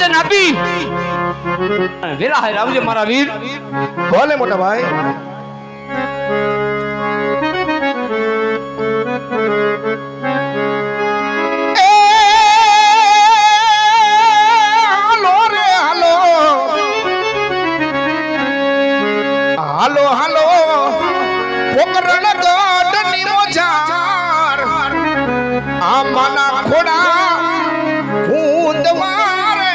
વચન આપી અને વેલા હાય આવજે મારા વીર. બોલે મોટા ભાઈ. હાલો હાલો પોકરણ ગઢ નિરોજાર આ માના ખોડા કુંદ મારે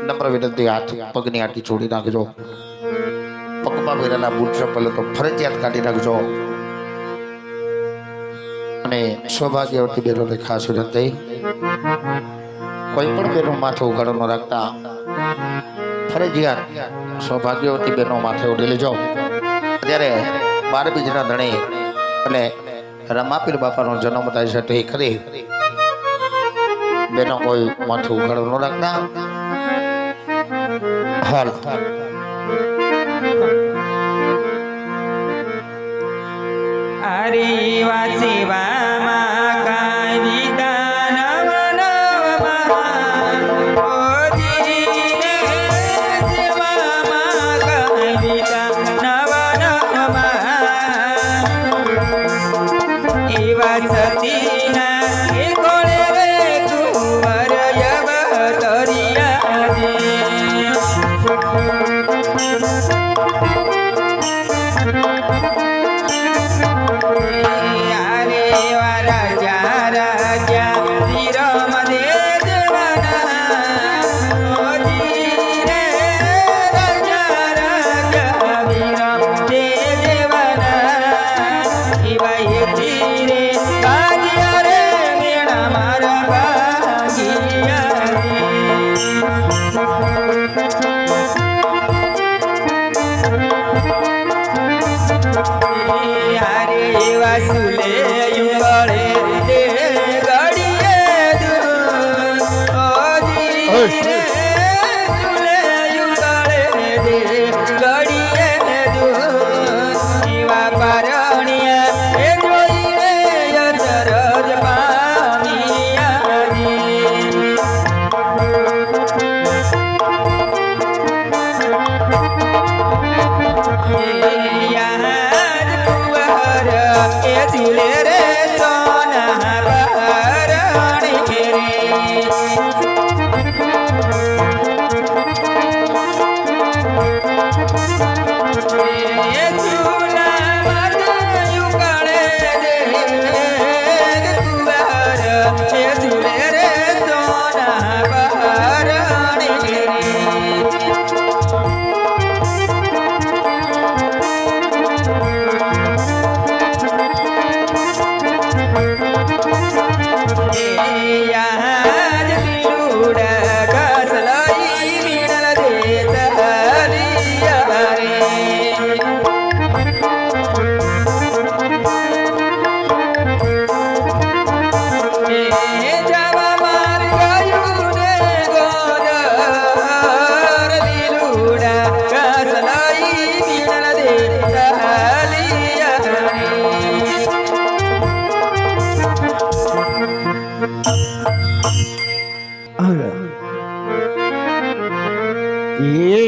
નમ્ર વિનંતી હાથ પગની આટી છોડી નાખજો. પગમાં પહેરેલા બૂટ ચપ્પલ તો ફરજિયાત કાઢી નાખજો. અને સૌભાગ્યવતી બહેનોને ખાસ વિનંતી, કોઈ પણ બહેનો માથે ઉઘાડો ન રાખતા ફરજિયાત સૌભાગ્યવતી બહેનો માથે ઉડી લેજો. અત્યારે 12 બીજના ધણે એટલે રમાપીર બાપાનો જન્મ થાય છે તે ખરી બેનો કોઈ માથે ઉઘાડો ન રાખતા. હાલ હરી વાસી વામા કાવિતા નવ નવમાં ઓજી રે શિવામાં કાવિતા નવ નવમાં એવા સતીના એ કોળે રે કુંવર યવતરિયા દે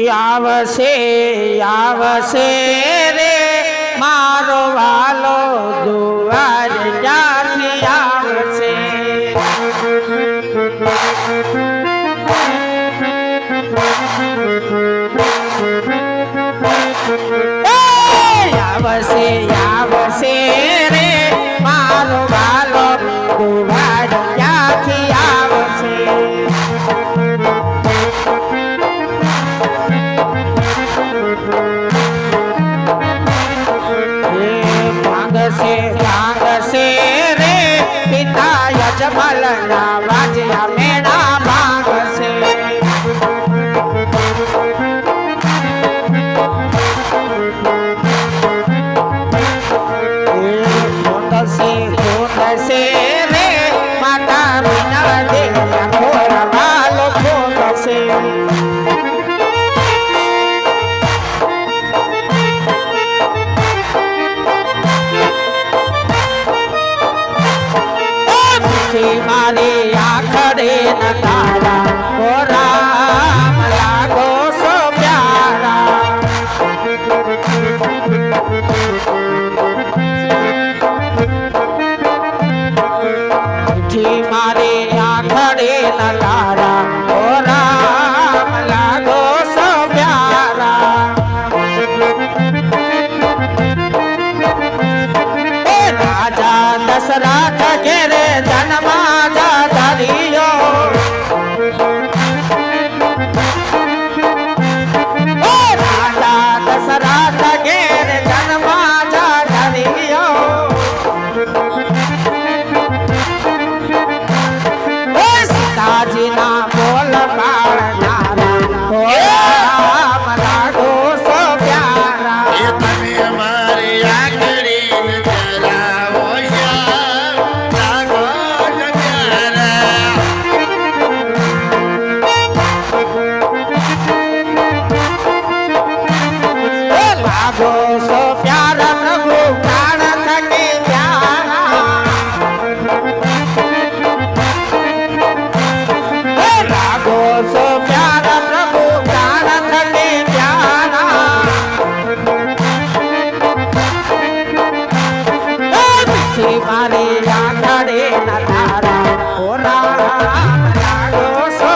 આવશે આવશે રે મારો વાલો દુવાર ક્યાંથી આવશે આવશે આવશે રે મારો વાલો દુવાર ક્યાંથી આવશે ભાંગશે રે પિતા યજમલ ના વાજ્યા મેળા ભાંગશે ફૂટશે રે માતા વિના દેવ્યા ઘોર વાલો ફૂટશે મારી આખડે ન તારા ઓ રામ લાગો સો પ્યારા મારી આખડે ન તારા ઓ રામ લાગો સો પ્યારા રાજા દશરથ ઘેરે જન્મા ધરિયો રાજા દશરથ ઘેરે જન્મા ધરિયો સીતાજી ના બોલ પાડનારા રામ લાગો સો પ્યારા તમે અમારી આખડી કરાવો લાગો લાગો સો પ્યારા પ્રભુ પ્રાણ થકી પ્યારા લાગો સો પ્યારા પ્રભુ પ્રાણ થકી પ્યારા મારી આખડે ન તારા ઓ રામ લાગો સો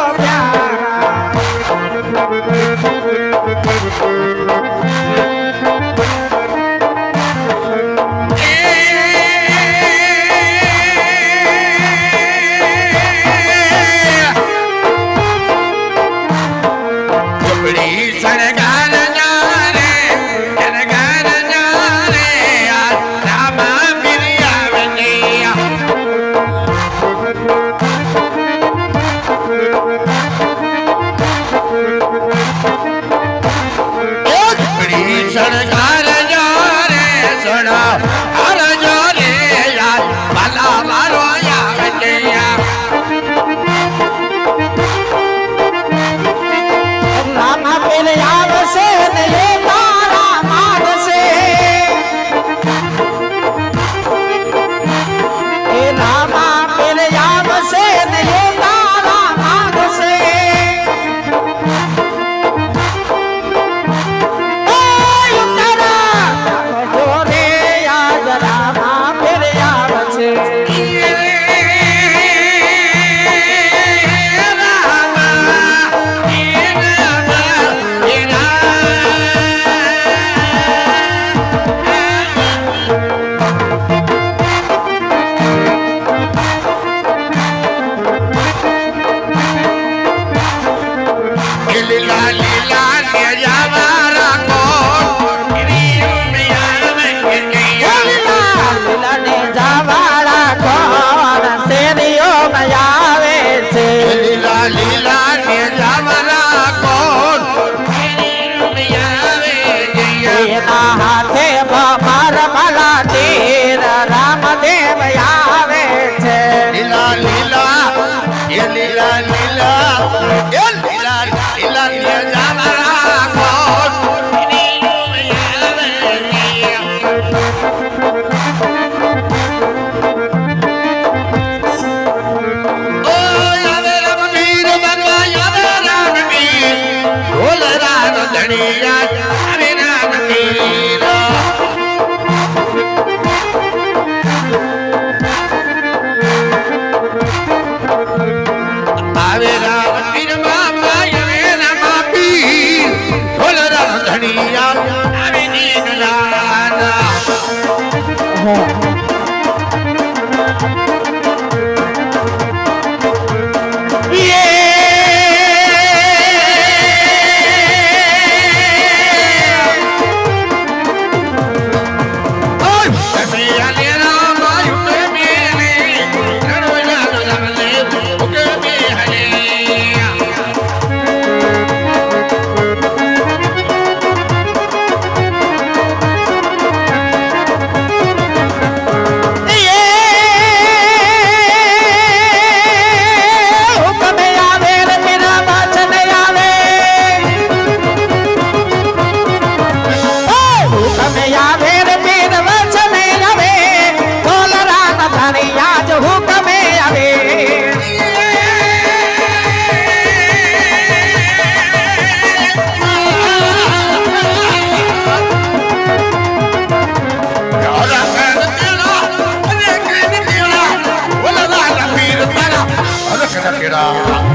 સકેડા